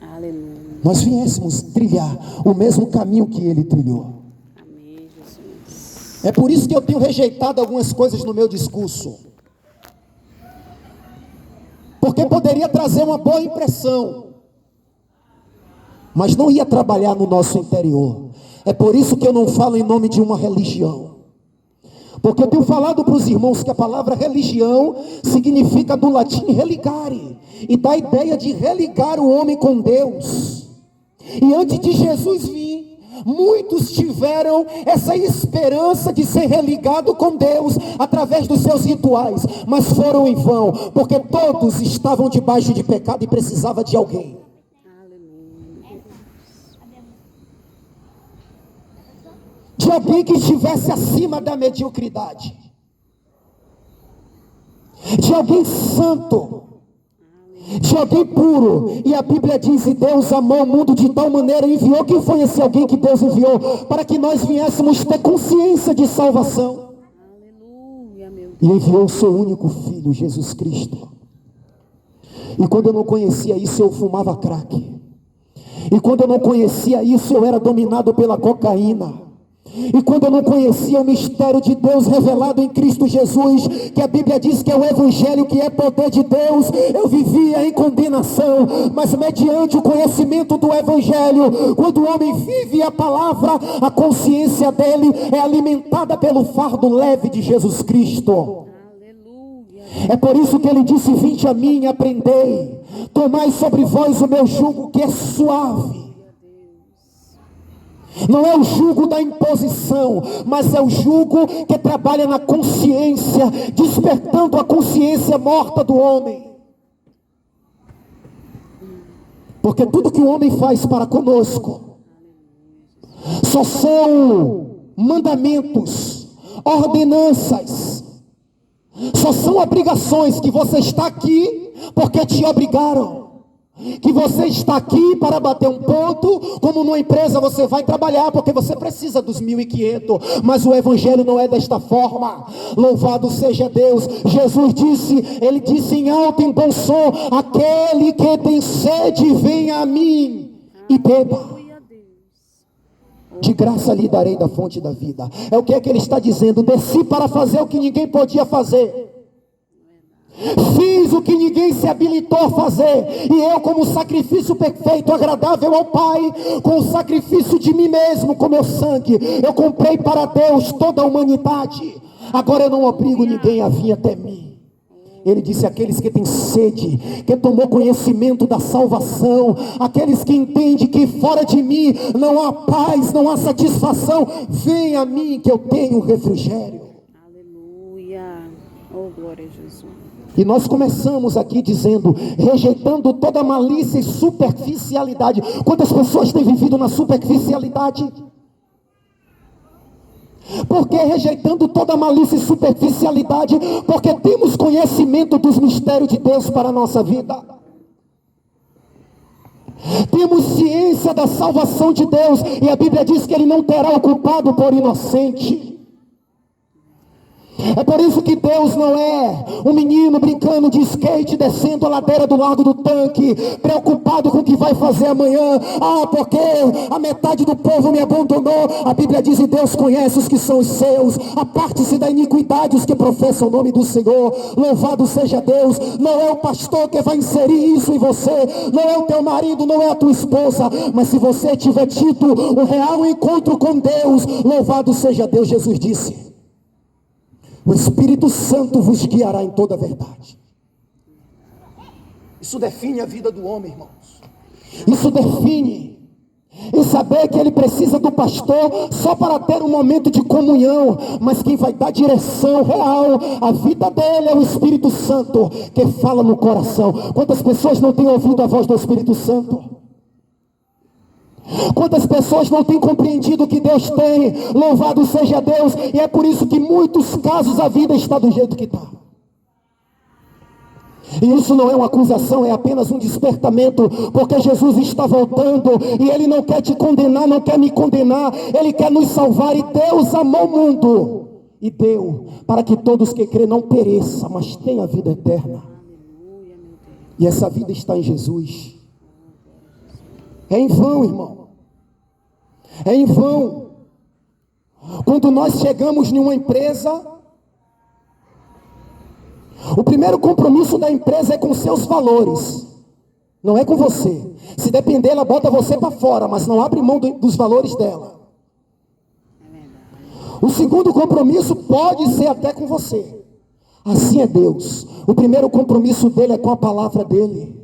Aleluia. Nós viéssemos trilhar o mesmo caminho que ele trilhou. Amém, Jesus. É por isso que eu tenho rejeitado algumas coisas no meu discurso. Porque poderia trazer uma boa impressão, mas não ia trabalhar no nosso interior. É por isso que eu não falo em nome de uma religião. Porque eu tenho falado para os irmãos que a palavra religião significa do latim religare, e dá a ideia de religar o homem com Deus. E antes de Jesus vir, muitos tiveram essa esperança de ser religado com Deus através dos seus rituais, mas foram em vão, porque todos estavam debaixo de pecado e precisavam de alguém. De alguém que estivesse acima da mediocridade, de alguém santo, de alguém puro. E a Bíblia diz: e Deus amou o mundo de tal maneira, enviou. Quem foi esse alguém que Deus enviou? Para que nós viéssemos ter consciência de salvação. Aleluia, meu Deus. E enviou o seu único filho, Jesus Cristo. E quando eu não conhecia isso, eu fumava crack. E quando eu não conhecia isso, eu era dominado pela cocaína. E quando eu não conhecia o mistério de Deus revelado em Cristo Jesus, que a Bíblia diz que é o Evangelho, que é poder de Deus, eu vivia em condenação. Mas mediante o conhecimento do Evangelho, quando o homem vive a palavra, a consciência dele é alimentada pelo fardo leve de Jesus Cristo. Aleluia. É por isso que ele disse: vinde a mim e aprendei, tomai sobre vós o meu jugo, que é suave. Não é o jugo da imposição, mas é o jugo que trabalha na consciência, despertando a consciência morta do homem. Porque tudo que o homem faz para conosco só são mandamentos, ordenanças, só são obrigações. Que você está aqui porque te obrigaram, que você está aqui para bater um ponto. Como numa empresa você vai trabalhar porque você precisa dos 1.500, mas o Evangelho não é desta forma. Louvado seja Deus. Jesus disse, ele disse em alto e em bom som: aquele que tem sede, venha a mim e beba. De graça lhe darei da fonte da vida. É o que é que ele está dizendo: desci para fazer o que ninguém podia fazer, fiz o que ninguém se habilitou a fazer, e eu, como sacrifício perfeito, agradável ao Pai, com o sacrifício de mim mesmo, com meu sangue, eu comprei para Deus toda a humanidade. Agora eu não obrigo ninguém a vir até mim. Ele disse: aqueles que têm sede, que tomou conhecimento da salvação, aqueles que entendem que fora de mim não há paz, não há satisfação, vem a mim que eu tenho refrigério. Aleluia. Oh, glória a Jesus. E nós começamos aqui dizendo, rejeitando toda malícia e superficialidade. Quantas pessoas têm vivido na superficialidade? Por que rejeitando toda malícia e superficialidade? Porque temos conhecimento dos mistérios de Deus para a nossa vida. Temos ciência da salvação de Deus, e a Bíblia diz que Ele não terá o culpado por inocente. É por isso que Deus não é um menino brincando de skate, descendo a ladeira do Largo do Tanque, preocupado com o que vai fazer amanhã. Porque a metade do povo me abandonou. A Bíblia diz: e Deus conhece os que são os seus. Aparte-se da iniquidade os que professam o nome do Senhor. Louvado seja Deus. Não é o pastor que vai inserir isso em você, não é o teu marido, não é a tua esposa. Mas se você tiver tido um real encontro com Deus, louvado seja Deus. Jesus disse: o Espírito Santo vos guiará em toda a verdade. Isso define a vida do homem, irmãos. Isso define. E saber que ele precisa do pastor só para ter um momento de comunhão. Mas quem vai dar direção real à vida dele é o Espírito Santo, que fala no coração. Quantas pessoas não têm ouvido a voz do Espírito Santo? Quantas pessoas não têm compreendido o que Deus tem? Louvado seja Deus. E é por isso que em muitos casos a vida está do jeito que está. E isso não é uma acusação, é apenas um despertamento, porque Jesus está voltando, e Ele não quer te condenar, não quer me condenar, Ele quer nos salvar. E Deus amou o mundo, e deu, para que todos que crêem não pereçam, mas tenham a vida eterna. E essa vida está em Jesus. É em vão, irmão. É em vão. Quando nós chegamos em uma empresa, o primeiro compromisso da empresa é com seus valores, não é com você. Se depender, ela bota você para fora, mas não abre mão dos valores dela. O segundo compromisso pode ser até com você. Assim é Deus. O primeiro compromisso dele é com a palavra dele.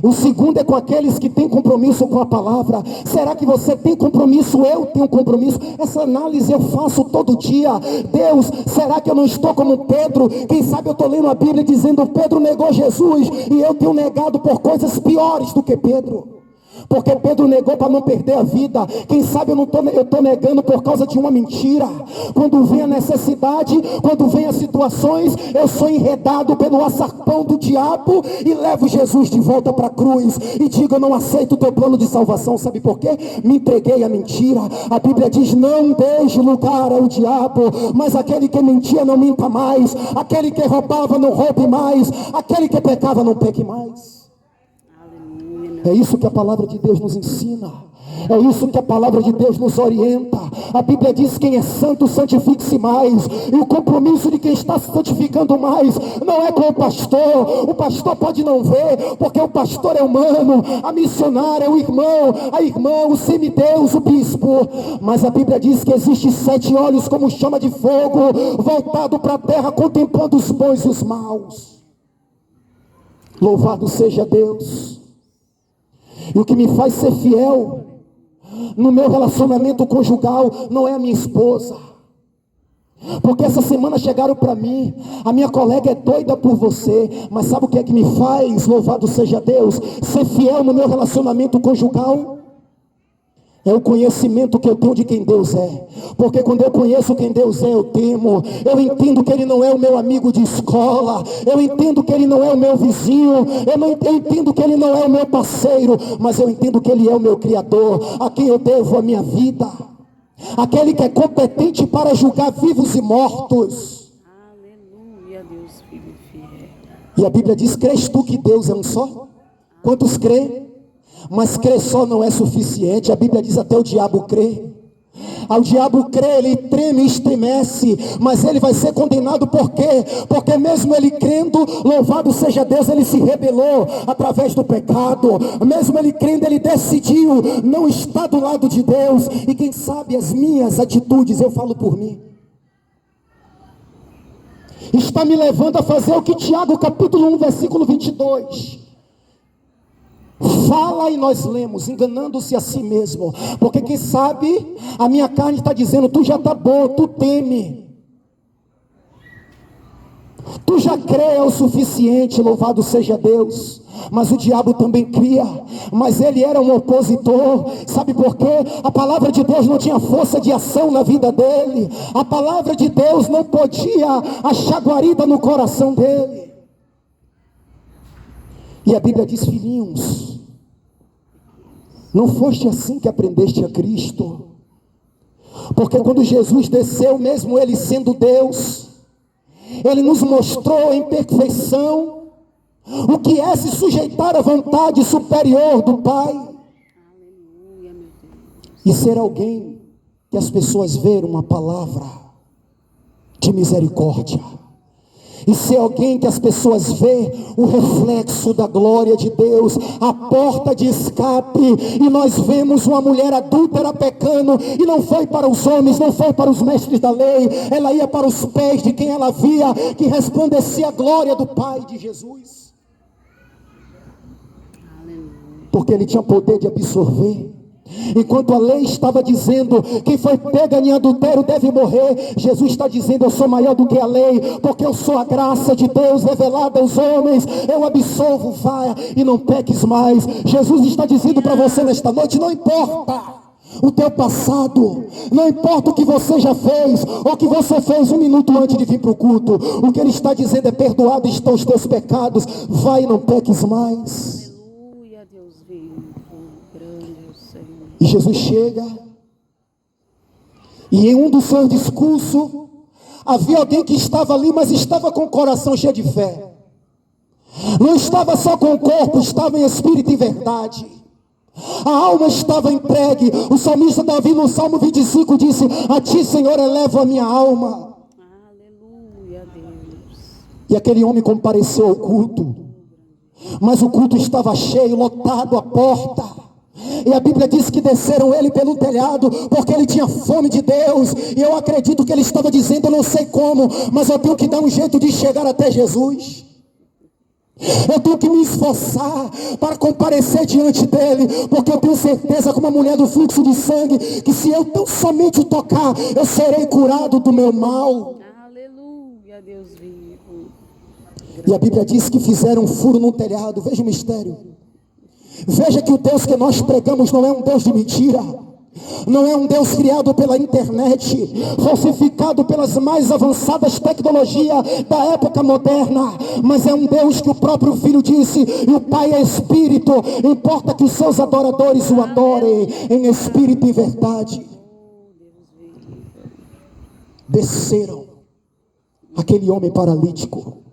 O segundo é com aqueles que têm compromisso com a palavra. Será que você tem compromisso? Eu tenho compromisso. Essa análise eu faço todo dia. Deus, será que eu não estou como Pedro? Quem sabe eu estou lendo a Bíblia dizendo: Pedro negou Jesus, e eu tenho negado por coisas piores do que Pedro. Porque Pedro negou para não perder a vida. Quem sabe eu estou negando por causa de uma mentira. Quando vem a necessidade, quando vem as situações, eu sou enredado pelo açapão do diabo e levo Jesus de volta para a cruz e digo: eu não aceito o teu plano de salvação. Sabe por quê? Me entreguei à mentira. A Bíblia diz: não deixe lugar ao diabo, mas aquele que mentia não minta mais, aquele que roubava não roube mais, aquele que pecava não peque mais. É isso que a palavra de Deus nos ensina. É isso que a palavra de Deus nos orienta. A Bíblia diz: quem é santo, santifique-se mais. E o compromisso de quem está se santificando mais não é com o pastor. O pastor pode não ver, porque o pastor é humano. A missionária é o irmão, a irmã, o semideus, o bispo. Mas a Bíblia diz que existe 7 olhos como chama de fogo, voltado para a terra, contemplando os bons e os maus. Louvado seja Deus. E o que me faz ser fiel no meu relacionamento conjugal não é a minha esposa. Porque essa semana chegaram para mim: a minha colega é doida por você. Mas sabe o que é que me faz, louvado seja Deus, ser fiel no meu relacionamento conjugal? É o conhecimento que eu tenho de quem Deus é. Porque quando eu conheço quem Deus é, eu temo. Eu entendo que Ele não é o meu amigo de escola. Eu entendo que Ele não é o meu vizinho. Eu entendo que Ele não é o meu parceiro. Mas eu entendo que Ele é o meu Criador, a quem eu devo a minha vida. Aquele que é competente para julgar vivos e mortos. Aleluia, Deus filho fiel. E a Bíblia diz: crês tu que Deus é um só? Quantos crê? Mas crer só não é suficiente. A Bíblia diz: até o diabo crê. Ao diabo crê, ele treme e estremece, mas ele vai ser condenado. Por quê? Porque mesmo ele crendo, louvado seja Deus, ele se rebelou através do pecado. Mesmo ele crendo, ele decidiu não estar do lado de Deus. E quem sabe as minhas atitudes, eu falo por mim, está me levando a fazer o que Tiago capítulo 1 versículo 22 fala, e nós lemos: enganando-se a si mesmo. Porque quem sabe a minha carne está dizendo: tu já está bom, tu teme, tu já crê, é o suficiente, louvado seja Deus. Mas o diabo também cria, mas ele era um opositor. Sabe por quê? A palavra de Deus não tinha força de ação na vida dele. A palavra de Deus não podia achar guarida no coração dele. E a Bíblia diz: filhinhos, não foste assim que aprendeste a Cristo. Porque quando Jesus desceu, mesmo Ele sendo Deus, Ele nos mostrou em perfeição o que é se sujeitar à vontade superior do Pai. Aleluia, meu Deus. E ser alguém que as pessoas verem uma palavra de misericórdia. E ser alguém que as pessoas vê o reflexo da glória de Deus, a porta de escape. E nós vemos uma mulher adúltera pecando, e não foi para os homens, não foi para os mestres da lei, ela ia para os pés de quem ela via que resplandecia a glória do Pai de Jesus. Aleluia. Porque ele tinha poder de absorver. Enquanto a lei estava dizendo: quem foi pega em adultério deve morrer, Jesus está dizendo: eu sou maior do que a lei, porque eu sou a graça de Deus revelada aos homens. Eu absolvo, vá e não peques mais. Jesus está dizendo para você nesta noite: não importa o teu passado, não importa o que você já fez, ou o que você fez 1 minuto antes de vir para o culto. O que ele está dizendo é: perdoado estão os teus pecados, vai e não peques mais. Aleluia, Deus vivo, grande é o Senhor. E Jesus chega, e em um dos seus discursos, havia alguém que estava ali, mas estava com o coração cheio de fé. Não estava só com o corpo, estava em espírito e verdade. A alma estava entregue. O salmista Davi no Salmo 25 disse: a ti, Senhor, elevo a minha alma. Aleluia, Deus. E aquele homem compareceu ao culto, mas o culto estava cheio, lotado a porta. E a Bíblia diz que desceram ele pelo telhado, porque ele tinha fome de Deus. E eu acredito que ele estava dizendo: eu não sei como, mas eu tenho que dar um jeito de chegar até Jesus. Eu tenho que me esforçar para comparecer diante dele, porque eu tenho certeza, como a mulher do fluxo de sangue, que se eu tão somente o tocar, eu serei curado do meu mal. Aleluia, Deus vivo. E a Bíblia diz que fizeram um furo no telhado. Veja o mistério. Veja que o Deus que nós pregamos não é um Deus de mentira. Não é um Deus criado pela internet, falsificado pelas mais avançadas tecnologias da época moderna, mas é um Deus que o próprio Filho disse, e o Pai é Espírito, importa que os seus adoradores o adorem em espírito e verdade. Desceram aquele homem paralítico.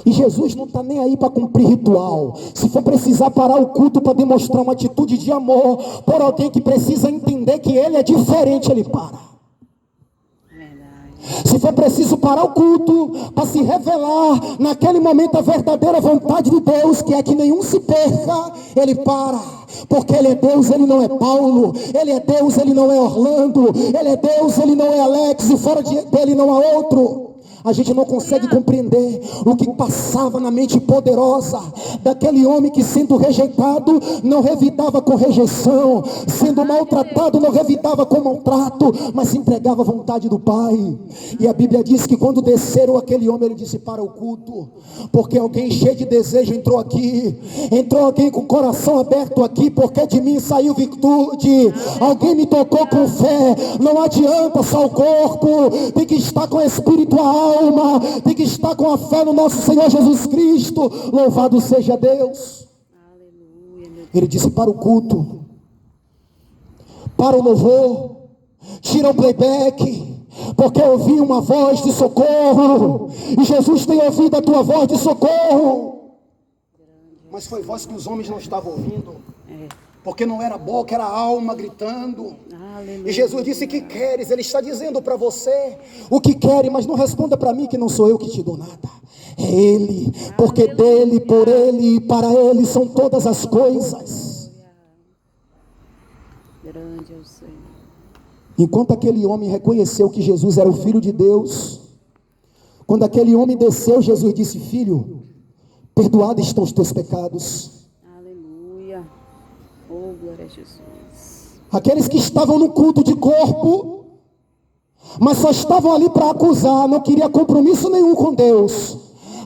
E Jesus não está nem aí para cumprir ritual. Se for precisar parar o culto para demonstrar uma atitude de amor por alguém que precisa entender que ele é diferente, ele para. Se for preciso parar o culto para se revelar naquele momento a verdadeira vontade de Deus, que é que nenhum se perca, ele para. Porque ele é Deus, ele não é Paulo. Ele é Deus, ele não é Orlando. Ele é Deus, ele não é Alex. E fora dele não há outro. A gente não consegue compreender o que passava na mente poderosa daquele homem que, sendo rejeitado, não revidava com rejeição, sendo maltratado, não revidava com maltrato, mas se entregava à vontade do Pai. E a Bíblia diz que quando desceram aquele homem, ele disse: para o culto, porque alguém cheio de desejo entrou aqui, entrou alguém com o coração aberto aqui, porque de mim saiu virtude, alguém me tocou com fé. Não adianta só o corpo, tem que estar com o espírito, a alma, tem que estar com a fé no nosso Senhor Jesus Cristo. Louvado seja Deus. Ele disse: para o culto, para o louvor, tira o playback, porque eu ouvi uma voz de socorro, e Jesus tem ouvido a tua voz de socorro. Mas foi voz que os homens não estavam ouvindo, porque não era boca, era a alma gritando. Aleluia. E Jesus disse: que queres? Ele está dizendo para você o que quer, mas não responda para mim, que não sou eu que te dou nada, é Ele, porque dele, por Ele e para Ele são todas as coisas. Grande é o Senhor. Enquanto aquele homem reconheceu que Jesus era o Filho de Deus, quando aquele homem desceu, Jesus disse: filho, perdoados estão os teus pecados. Aleluia. Oh, glória a Jesus. Aqueles que estavam no culto de corpo, mas só estavam ali para acusar, não queria compromisso nenhum com Deus.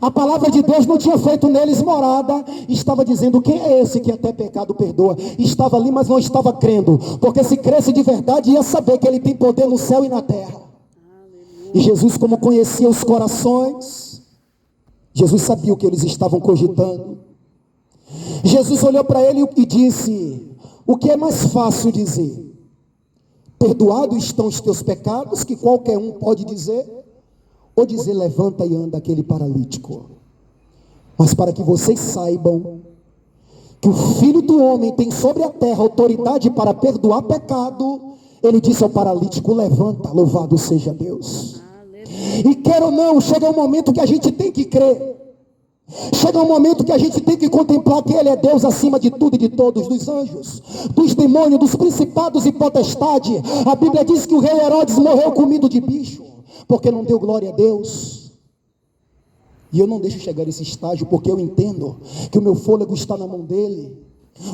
A palavra de Deus não tinha feito neles morada. Estava dizendo: quem é esse que até pecado perdoa? Estava ali, mas não estava crendo, porque se cresce de verdade, ia saber que ele tem poder no céu e na terra. E Jesus, como conhecia os corações, Jesus sabia o que eles estavam cogitando. Jesus olhou para ele e disse: o que é mais fácil dizer? Perdoados estão os teus pecados, que qualquer um pode dizer, ou dizer: levanta e anda, aquele paralítico. Mas para que vocês saibam que o Filho do Homem tem sobre a terra autoridade para perdoar pecado, ele disse ao paralítico: levanta, louvado seja Deus. E quer ou não, chega um momento que a gente tem que crer. Chega um momento que a gente tem que contemplar que Ele é Deus acima de tudo e de todos, dos anjos, dos demônios, dos principados e potestades. A Bíblia diz que o rei Herodes morreu comido de bicho, porque não deu glória a Deus. E eu não deixo chegar a esse estágio, porque eu entendo que o meu fôlego está na mão dEle.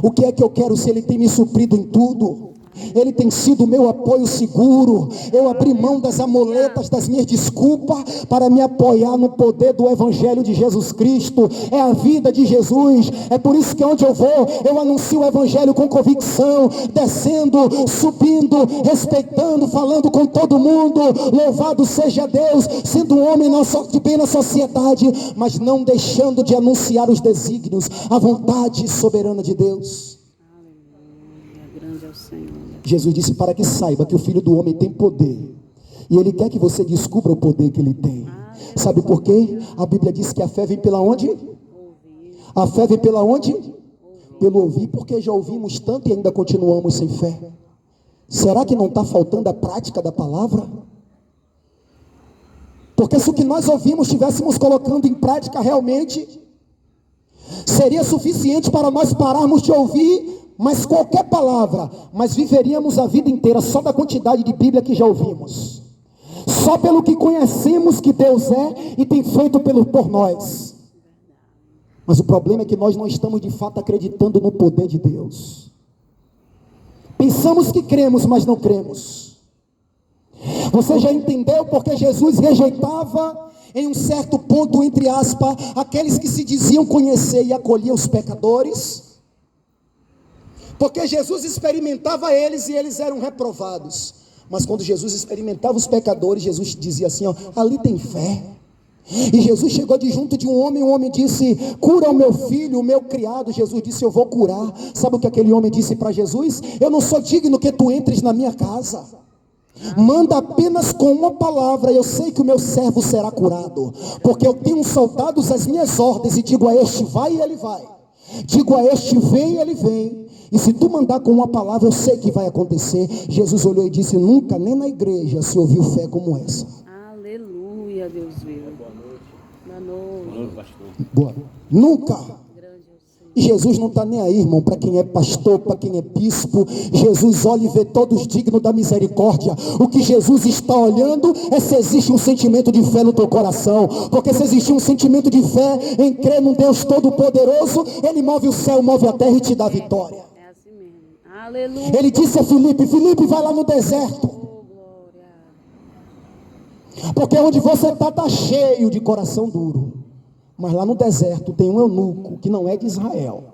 O que é que eu quero se Ele tem me suprido em tudo? Ele tem sido o meu apoio seguro. Eu abri mão das amuletas, das minhas desculpas, para me apoiar no poder do Evangelho de Jesus Cristo. É a vida de Jesus. É por isso que onde eu vou, eu anuncio o Evangelho com convicção, descendo, subindo, respeitando, falando com todo mundo. Louvado seja Deus, sendo um homem de bem na sociedade, mas não deixando de anunciar os desígnios, a vontade soberana de Deus. Grande é o Senhor. Jesus disse: para que saiba que o Filho do Homem tem poder, e Ele quer que você descubra o poder que Ele tem. Sabe por quê? A Bíblia diz que a fé vem pela onde? A fé vem pela onde? pelo ouvir, porque já ouvimos tanto e ainda continuamos sem fé. Será que não está faltando a prática da palavra? Porque se o que nós ouvimos estivéssemos colocando em prática realmente, seria suficiente para nós pararmos de ouvir mas qualquer palavra, mas viveríamos a vida inteira só da quantidade de Bíblia que já ouvimos, só pelo que conhecemos que Deus é e tem feito por nós. Mas o problema é que nós não estamos de fato acreditando no poder de Deus. Pensamos que cremos, mas não cremos. Você já entendeu porque Jesus rejeitava em um certo ponto, entre aspas, aqueles que se diziam conhecer e acolher os pecadores? Porque Jesus experimentava eles e eles eram reprovados. Mas quando Jesus experimentava os pecadores, Jesus dizia assim, ó, ali tem fé. E Jesus chegou de junto de um homem, o homem disse, cura o meu filho, o meu criado. Jesus disse, eu vou curar. Sabe o que aquele homem disse para Jesus? Eu não sou digno que tu entres na minha casa. Manda apenas com uma palavra, eu sei que o meu servo será curado. Porque eu tenho soldados as minhas ordens e digo a este vai e ele vai. Digo a este vem e ele vem. E se tu mandar com uma palavra, eu sei que vai acontecer. Jesus olhou e disse, nunca, nem na igreja, se ouviu fé como essa. Aleluia, Deus viu. Boa noite. Pastor. Boa. Nunca. Grande é o Senhor. E Jesus não está nem aí, irmão, para quem é pastor, para quem é bispo. Jesus olha e vê todos dignos da misericórdia. O que Jesus está olhando é se existe um sentimento de fé no teu coração. Porque se existe um sentimento de fé em crer num Deus todo-poderoso, Ele move o céu, move a terra e te dá vitória. É assim mesmo. Aleluia. Ele disse a Filipe, Filipe, vai lá no deserto. Oh, glória. Porque onde você está cheio de coração duro. Mas lá no deserto tem um eunuco que não é de Israel,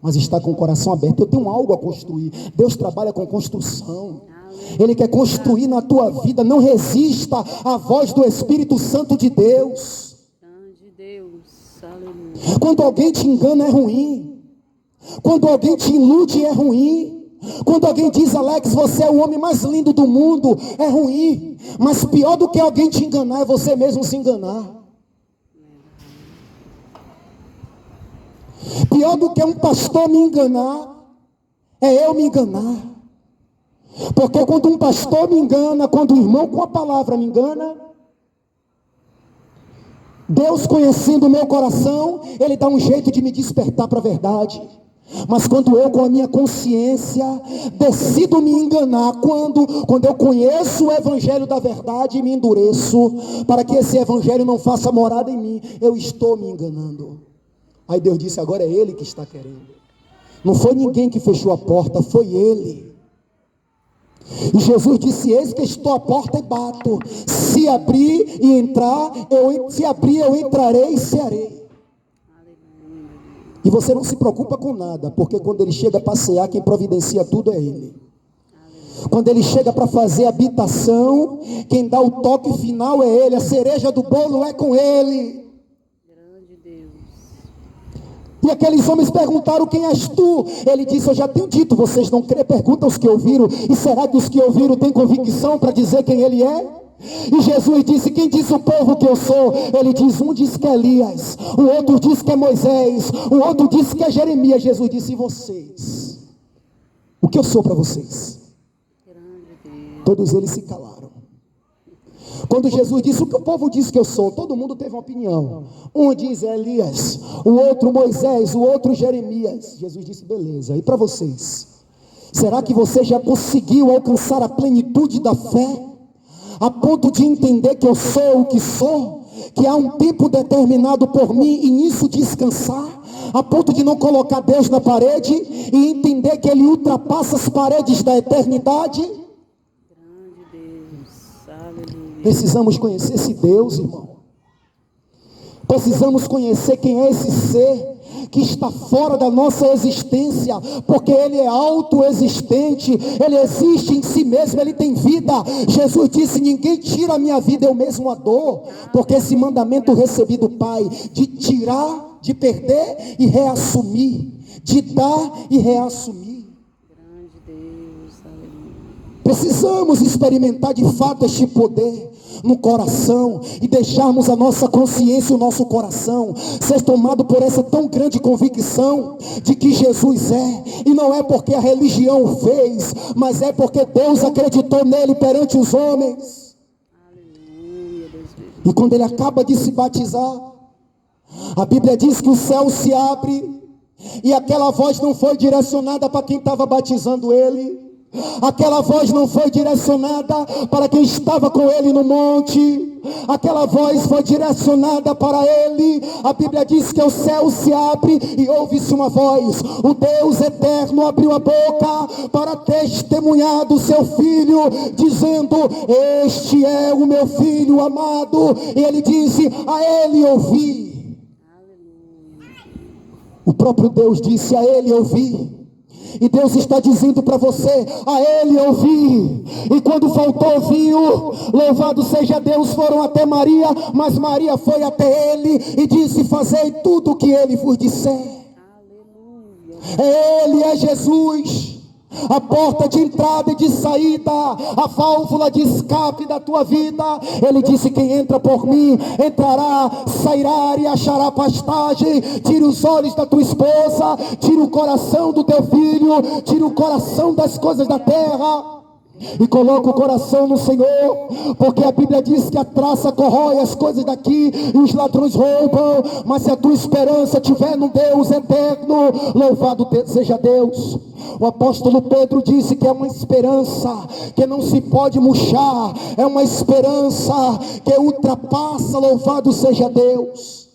mas está com o coração aberto. Eu tenho algo a construir. Deus trabalha com construção. Ele quer construir na tua vida. Não resista à voz do Espírito Santo de Deus. Grande Deus. Aleluia. Quando alguém te engana é ruim. Quando alguém te ilude é ruim. Quando alguém diz, Alex, você é o homem mais lindo do mundo, é ruim. Mas pior do que alguém te enganar é você mesmo se enganar. Pior do que um pastor me enganar, é eu me enganar. Porque quando um pastor me engana, quando um irmão com a palavra me engana, Deus conhecendo o meu coração, Ele dá um jeito de me despertar para a verdade. Mas quando eu com a minha consciência decido me enganar, quando eu conheço o evangelho da verdade e me endureço, para que esse evangelho não faça morada em mim, eu estou me enganando. Aí Deus disse, agora é Ele que está querendo. Não foi ninguém que fechou a porta, foi Ele. E Jesus disse, eis que estou à porta e bato. Se abrir e entrar, se abrir eu entrarei e cearei. E você não se preocupa com nada, porque quando Ele chega a passear, quem providencia tudo é Ele. Quando Ele chega para fazer habitação, quem dá o toque final é Ele. A cereja do bolo é com Ele. E aqueles homens perguntaram, quem és tu? Ele disse, eu já tenho dito, vocês não creem, perguntam os que ouviram. E será que os que ouviram têm convicção para dizer quem Ele é? E Jesus disse, quem diz o povo que eu sou? Ele diz, um diz que é Elias, o outro diz que é Moisés, o outro diz que é Jeremias. Jesus disse, e vocês? O que eu sou para vocês? Todos eles se calaram. Quando Jesus disse, o que o povo diz que eu sou? Todo mundo teve uma opinião. Um diz Elias, o outro Moisés, o outro Jeremias. Jesus disse, beleza, e para vocês? Será que você já conseguiu alcançar a plenitude da fé? A ponto de entender que eu sou o que sou? Que há um tempo determinado por mim e nisso descansar? A ponto de não colocar Deus na parede e entender que Ele ultrapassa as paredes da eternidade? Precisamos conhecer esse Deus, irmão. Precisamos conhecer quem é esse ser que está fora da nossa existência, porque Ele é autoexistente, Ele existe em si mesmo, Ele tem vida. Jesus disse, ninguém tira a minha vida, eu mesmo a dou, porque esse mandamento eu recebi do Pai, de tirar, de perder e reassumir, de dar e reassumir. Precisamos experimentar de fato este poder no coração e deixarmos a nossa consciência e o nosso coração ser tomado por essa tão grande convicção de que Jesus é, e não é porque a religião o fez, mas é porque Deus acreditou nele perante os homens. Aleluia, Deus vivo. E quando ele acaba de se batizar, a Bíblia diz que o céu se abre e aquela voz não foi direcionada para quem estava batizando ele. Aquela voz não foi direcionada para quem estava com ele no monte. Aquela voz foi direcionada para ele. A Bíblia diz que o céu se abre e ouve-se uma voz. O Deus eterno abriu a boca para testemunhar do seu filho, dizendo: este é o meu filho amado. E ele disse: a ele ouvi. O próprio Deus disse: a ele ouvi. E Deus está dizendo para você: a ele ouvi. E quando faltou vinho, louvado seja Deus, foram até Maria, mas Maria foi até ele e disse: fazei tudo o que ele vos disser. Ele é Jesus, a porta de entrada e de saída, a válvula de escape da tua vida. Ele disse: quem entra por mim, entrará, sairá e achará pastagem. Tira os olhos da tua esposa, tira o coração do teu filho, tira o coração das coisas da terra e coloca o coração no Senhor, porque a Bíblia diz que a traça corrói as coisas daqui e os ladrões roubam, mas se a tua esperança estiver no Deus eterno, louvado seja Deus. O apóstolo Pedro disse que é uma esperança que não se pode murchar, é uma esperança que ultrapassa, louvado seja Deus,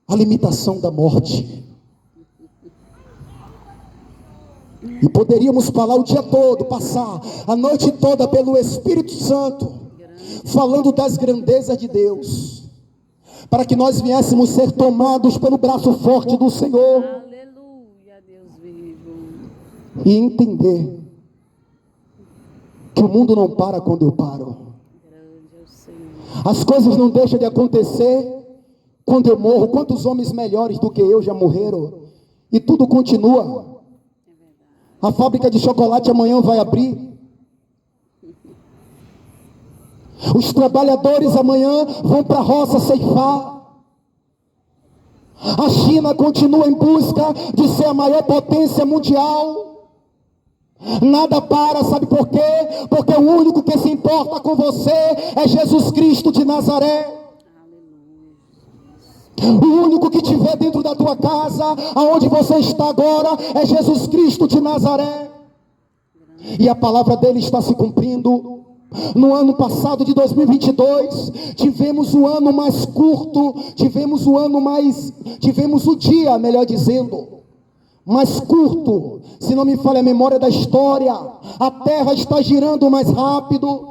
a limitação da morte. E poderíamos falar o dia todo, passar a noite toda pelo Espírito Santo, falando das grandezas de Deus, para que nós viéssemos ser tomados pelo braço forte do Senhor. Aleluia, Deus vivo. E entender que o mundo não para quando eu paro. Grande é o Senhor. As coisas não deixam de acontecer quando eu morro. Quantos homens melhores do que eu já morreram? E tudo continua. A fábrica de chocolate amanhã vai abrir. Os trabalhadores amanhã vão para a roça ceifar. A China continua em busca de ser a maior potência mundial. Nada para, sabe por quê? Porque o único que se importa com você é Jesus Cristo de Nazaré. O único que te vê dentro da tua casa, aonde você está agora, é Jesus Cristo de Nazaré. E a palavra dele está se cumprindo. No ano passado de 2022, tivemos o ano mais curto, tivemos o dia, melhor dizendo, mais curto, se não me falha a memória da história. A terra está girando mais rápido.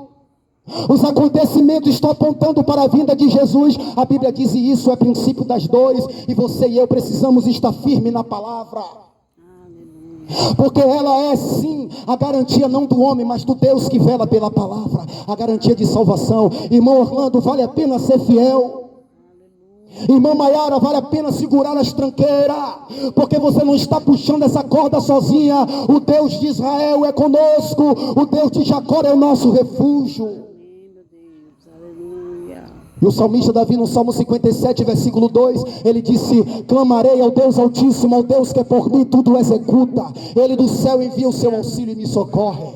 Os acontecimentos estão apontando para a vinda de Jesus. A Bíblia diz: e isso é princípio das dores. E você e eu precisamos estar firmes na palavra. Porque ela é sim a garantia não do homem, mas do Deus que vela pela palavra. A garantia de salvação. Irmão Orlando, vale a pena ser fiel. Irmã Maiara, vale a pena segurar as tranqueiras, porque você não está puxando essa corda sozinha. O Deus de Israel é conosco. O Deus de Jacó é o nosso refúgio. E o salmista Davi, no Salmo 57, versículo 2, ele disse: clamarei ao Deus Altíssimo, ao Deus que é por mim tudo executa. Ele do céu envia o seu auxílio e me socorre.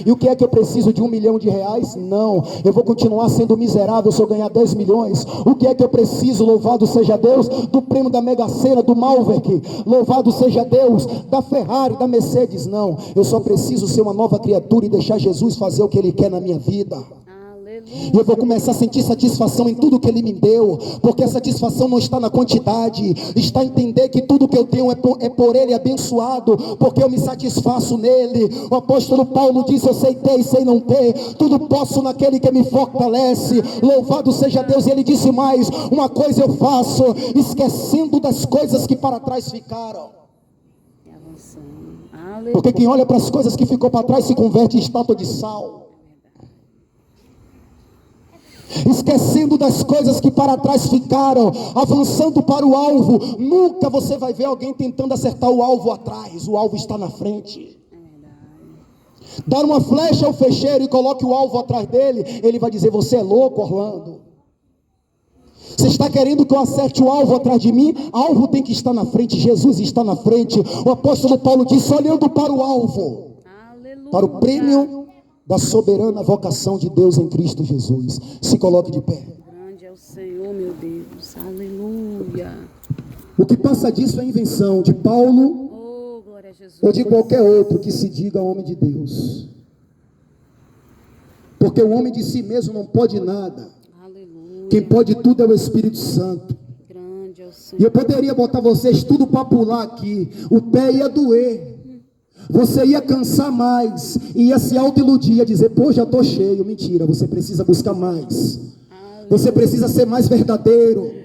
E o que é que eu preciso de R$1 milhão? Não, eu vou continuar sendo miserável se eu ganhar 10 milhões. O que é que eu preciso, louvado seja Deus, do prêmio da Mega Sena, do Malvec, louvado seja Deus, da Ferrari, da Mercedes? Não, eu só preciso ser uma nova criatura e deixar Jesus fazer o que Ele quer na minha vida. E eu vou começar a sentir satisfação em tudo que Ele me deu, porque a satisfação não está na quantidade, está em entender que tudo que eu tenho é por Ele abençoado, porque eu me satisfaço nele. O apóstolo Paulo disse: eu sei ter e sei não ter, tudo posso naquele que me fortalece. Louvado seja Deus. E ele disse mais: uma coisa eu faço, esquecendo das coisas que para trás ficaram. Porque quem olha para as coisas que ficou para trás se converte em estátua de sal. Esquecendo das coisas que para trás ficaram, avançando para o alvo. Nunca você vai ver alguém tentando acertar o alvo atrás. O alvo está na frente. dar uma flecha ao flecheiro e coloque o alvo atrás dele, ele vai dizer: você é louco, Orlando. Você está querendo que eu acerte o alvo atrás de mim? Alvo tem que estar na frente, Jesus está na frente. O apóstolo Paulo disse: olhando para o alvo, Aleluia. para o prêmio da soberana vocação de Deus em Cristo Jesus. Se coloque de pé. Grande é o Senhor, meu Deus. Aleluia. O que passa disso é invenção de Paulo Oh, glória a Jesus. ou de qualquer outro que se diga homem de Deus. Porque o homem de si mesmo não pode nada. Aleluia. Quem pode tudo é o Espírito Santo. Grande é o Senhor. E eu poderia botar vocês tudo para pular aqui. O pé ia doer. Você ia cansar mais. Ia se autoiludir, ia dizer: pô, já estou cheio. Mentira, você precisa buscar mais. Você precisa ser mais verdadeiro.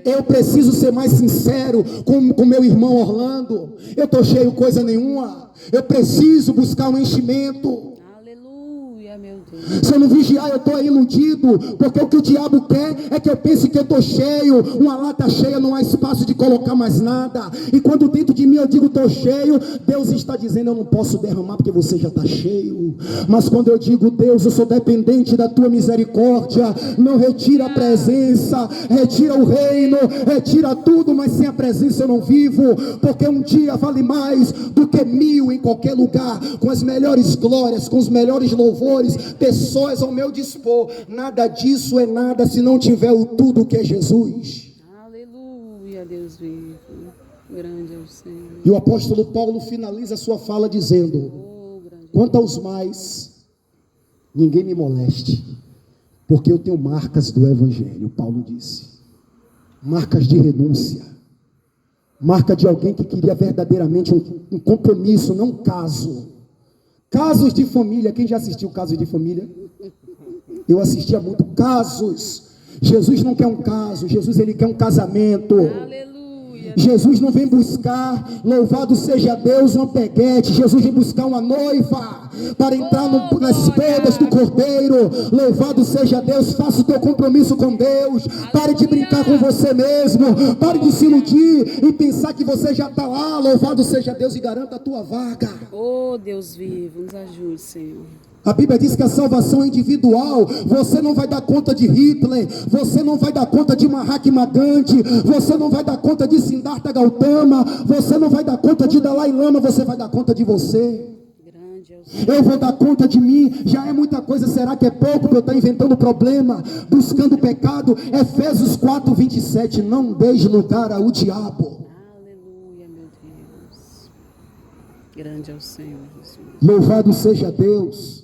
Eu preciso ser mais sincero com meu irmão Orlando. Eu estou cheio coisa nenhuma. Eu preciso buscar um enchimento. Aleluia, meu Deus. Se eu não vigiar, eu estou iludido, porque o que o diabo quer é que eu pense que eu estou cheio. Uma lata cheia, não há espaço de colocar mais nada. E quando dentro de mim eu digo estou cheio, Deus está dizendo: eu não posso derramar porque você já está cheio. Mas quando eu digo: Deus, eu sou dependente da tua misericórdia, não retira a presença, retira o reino, retira tudo, mas sem a presença eu não vivo. Porque um dia vale mais do que 1000 em qualquer lugar, com as melhores glórias, com os melhores louvores, pessoas ao meu dispor. Nada disso é nada se não tiver o tudo que é Jesus. Aleluia, Deus vivo. Grande é o Senhor. E o apóstolo Paulo finaliza a sua fala dizendo: Oh, grande. quanto aos mais, ninguém me moleste, porque eu tenho marcas do evangelho. Paulo disse: marcas de renúncia, marca de alguém que queria verdadeiramente um compromisso, não um caso. Casos de família. Quem já assistiu Casos de Família? Eu assistia muito. Casos. Jesus não quer um caso, Jesus ele quer um casamento. Aleluia. Jesus não vem buscar, louvado seja Deus, uma peguete. Jesus vem buscar uma noiva para entrar nas bodas do Cordeiro. Louvado seja Deus. Faça o teu compromisso com Deus. Pare de brincar com você mesmo. Pare de se iludir e pensar que você já está lá. Louvado seja Deus e garanta a tua vaga. Oh, Deus vivo, nos ajude, Senhor. A Bíblia diz que a salvação é individual. Você não vai dar conta de Hitler, você não vai dar conta de Mahatma Gandhi, você não vai dar conta de Siddhartha Gautama, você não vai dar conta de Dalai Lama, você vai dar conta de você. Grande é o Senhor. Eu vou dar conta de mim. Já é muita coisa, será que é pouco para eu estar inventando problema, buscando pecado? Efésios 4:27, não deixe lugar ao diabo. Aleluia, meu Deus. Grande é o Senhor, Jesus. Louvado seja Deus.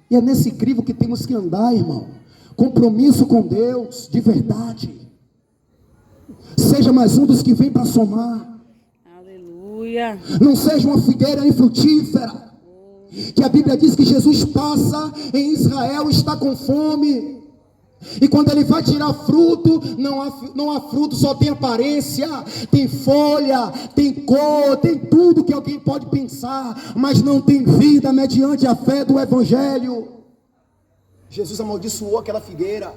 E é nesse crivo que temos que andar, irmão. Compromisso com Deus, de verdade. Seja mais um dos que vem para somar. Aleluia. Não seja uma figueira infrutífera. Que a Bíblia diz que Jesus passa em Israel, está com fome. E quando ele vai tirar fruto, não há fruto, só tem aparência, tem folha, tem cor, tem tudo que alguém pode pensar, mas não tem vida mediante a fé do Evangelho. Jesus amaldiçoou aquela figueira.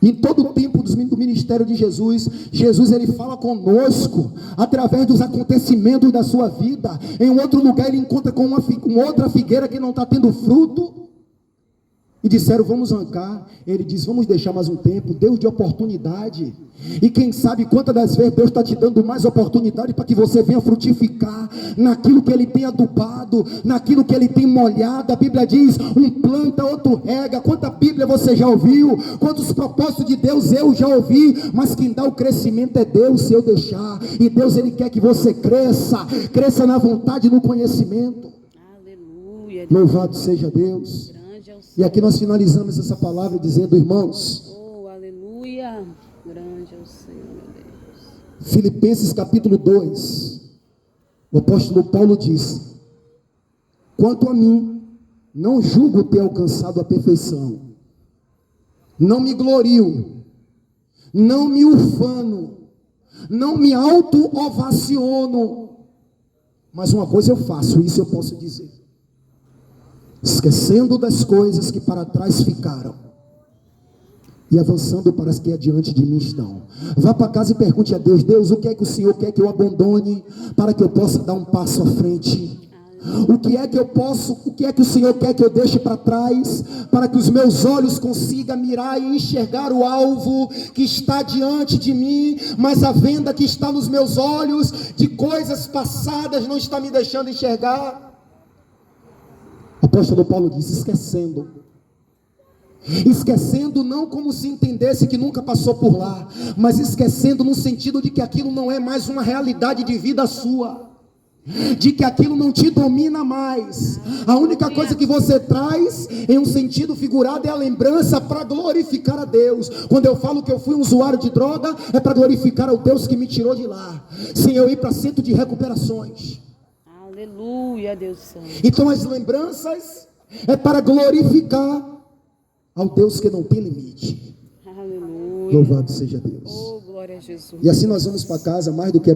Em todo o tempo do ministério de Jesus, ele fala conosco, através dos acontecimentos da sua vida. Em um outro lugar ele encontra com uma outra figueira que não está tendo fruto. E disseram: vamos arrancar. Ele diz: vamos deixar mais um tempo. Deus de oportunidade. E quem sabe quantas das vezes Deus está te dando mais oportunidade para que você venha frutificar naquilo que Ele tem adubado, naquilo que Ele tem molhado. A Bíblia diz: um planta, outro rega. Quanta Bíblia você já ouviu? Quantos propósitos de Deus eu já ouvi? Mas quem dá o crescimento é Deus, se eu deixar. E Deus ele quer que você cresça na vontade e no conhecimento. Aleluia. Louvado seja Deus. E aqui nós finalizamos essa palavra dizendo: irmãos, oh, aleluia, grande é o Senhor, meu Deus. Filipenses capítulo 2, o apóstolo Paulo diz: quanto a mim, não julgo ter alcançado a perfeição, não me glorio, não me ufano, não me auto-ovaciono, mas uma coisa eu faço, isso eu posso dizer: esquecendo das coisas que para trás ficaram, e avançando para as que adiante de mim estão. Vá para casa e pergunte a Deus: Deus, o que é que o Senhor quer que eu abandone para que eu possa dar um passo à frente? O que é que o Senhor quer que eu deixe para trás, para que os meus olhos consigam mirar e enxergar o alvo que está diante de mim, mas a venda que está nos meus olhos, de coisas passadas, não está me deixando enxergar? O apóstolo Paulo diz: esquecendo não como se entendesse que nunca passou por lá, mas esquecendo no sentido de que aquilo não é mais uma realidade de vida sua, de que aquilo não te domina mais. A única coisa que você traz em um sentido figurado é a lembrança para glorificar a Deus. Quando eu falo que eu fui um usuário de droga, é para glorificar ao Deus que me tirou de lá, sem eu ir para centro de recuperações. Aleluia, Deus Santo. Então as lembranças é para glorificar ao Deus que não tem limite. Aleluia. Louvado seja Deus. Oh, glória a Jesus. E assim nós vamos para casa mais do que